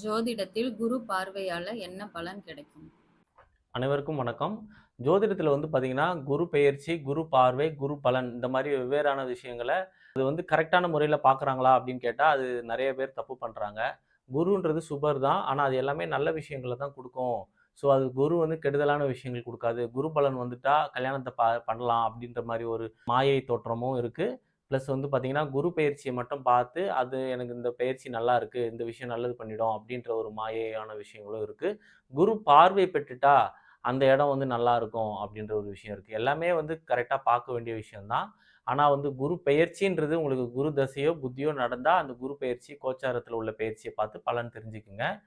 ஜோதிடத்தில் குரு பார்வையால என்ன பலன் கிடைக்கும்? அனைவருக்கும் வணக்கம். ஜோதிடத்தில பார்த்தீங்கன்னா, குரு பெயர்ச்சி, குரு பார்வை, குரு பலன் இந்த மாரி வெவ்வேறான விஷயங்கள அது கரெக்ட்டான முறையில பார்க்குறாங்களா அப்படின்னு கேட்டா, அது நெறைய பேர் தப்பு பண்றாங்க. குருன்றது சுபர் தான். ஆனா, அது எல்லாமே நல்ல விஷயங்கள தான் குடுக்கும். ஸோ, அது குரு கெடுதலான விஷயங்கள் குடுக்காது. குரு பலன் வந்துட்டா கல்யாணத்த பண்ணலாம் அப்படின்ற மாரி ஒரு மாயை தோற்றமும் இருக்கு. பிளஸ் பார்த்தீங்கன்னா, குரு பெயர்ச்சிய மட்டும் பார்த்து, அது எனக்கு இந்த பெயர்ச்சி நல்லா இருக்கு. இந்த விஷயம் நல்லது பண்ணிடும் அப்படின்ற ஒரு மாயையான விஷயங்களும் இருக்கு. குரு பார்வை பெற்றுட்டா அந்த இடம் நல்லாருக்கும் அப்படின்ற ஒரு விஷயம் இருக்கு. எல்லாமே கரெக்ட்டா பார்க்க வேண்டிய விஷயம் தான். ஆனா குரு பெயர்ச்சின்றது உங்களுக்கு குரு தசையோ, புத்தியோ நடந்தா அந்த குரு பெயர்ச்சி கோச்சாரத்தில உள்ள பெயர்ச்சிய பார்த்து பலன் தெரிஞ்சுக்குங்க.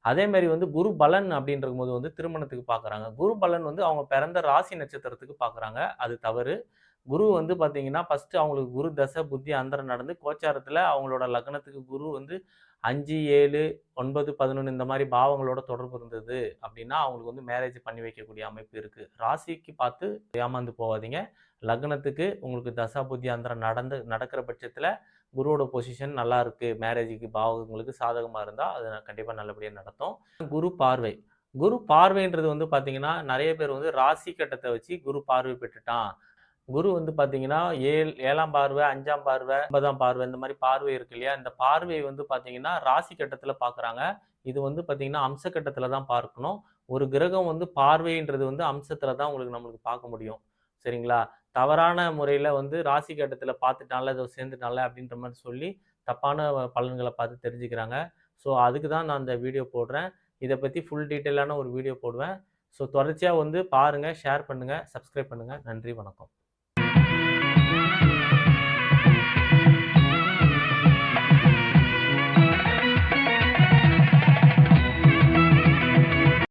அதே மாரி குரு பலன் அப்படின்றபோது திருமணத்துக்கு பார்க்குறாங்க. குரு பலன் அவங்க பிறந்த ராசி நட்சத்திரத்துக்கு பார்க்குறாங்க. அது தவறு. குரு பார்த்தீங்கன்னா, ஃபர்ஸ்ட்டு அவங்களுக்கு குரு தசை, புத்தி, அந்தரம் நடந்து கோச்சாரத்தில அவங்களோட லக்னத்துக்கு குரு 5, 7, 9, 11 இந்த மாரி பாவங்களோட தொடர்பு இருந்தது அப்டின்னா, அவங்களுக்கு மேரேஜ் பண்ணி வைக்கக்கூடிய அமைப்பு இருக்கு. ராசிக்கு பார்த்து ஏமாந்து போவாதீங்க. லக்னத்துக்கு உங்களுக்கு தசா, புத்தி, அந்தரம் நடக்கிற பட்சத்தில குருவோட பொசிஷன் நல்லா இருக்கு. மேரேஜுக்கு பாவங்களுக்கு சாதகமா இருந்தா, அது கண்டிப்பா நல்லபடியா நடத்தும். குரு பார்வை. குரு பார்வைன்றது பார்த்தீங்கன்னா, நெறைய பேர் ராசி கட்டத்த வச்சு குரு பார்வை பெற்றுட்டான். குரு பார்த்தீங்கன்னா, 7ஆம் பார்வை, 5ஆம் பார்வை, 9ஆம் பார்வை இந்த மாரி பார்வை இருக்கு இல்லையா? இந்த பார்வை பார்த்தீங்கன்னா, ராசி கட்டத்தில பார்க்குறாங்க. இது பார்த்தீங்கன்னா, அம்ச கட்டத்தில தான் பார்க்கணும். ஒரு கிரகம் பார்வைன்றது அம்சத்தில தான் நம்மளுக்கு பார்க்க முடியும். சரிங்களா? தவறான முறையில ராசி கட்டத்தில பார்த்துட்டான்ல, இதோ சேர்ந்துட்டான்ல அப்படின்ற மாரி சொல்லி, தப்பான பலன்கள பார்த்து தெரிஞ்சுக்கிறாங்க. ஸோ, அதுக்கு தான் நான் இந்த வீடியோ போடுறேன். இத பத்தி ஃபுல் டீட்டெயிலான ஒரு வீடியோ போடுவேன். ஸோ, தொடர்ச்சியா பாருங்க, ஷேர் பண்ணுங்க, சப்ஸ்கிரைப் பண்ணுங்க. நன்றி, வணக்கம்.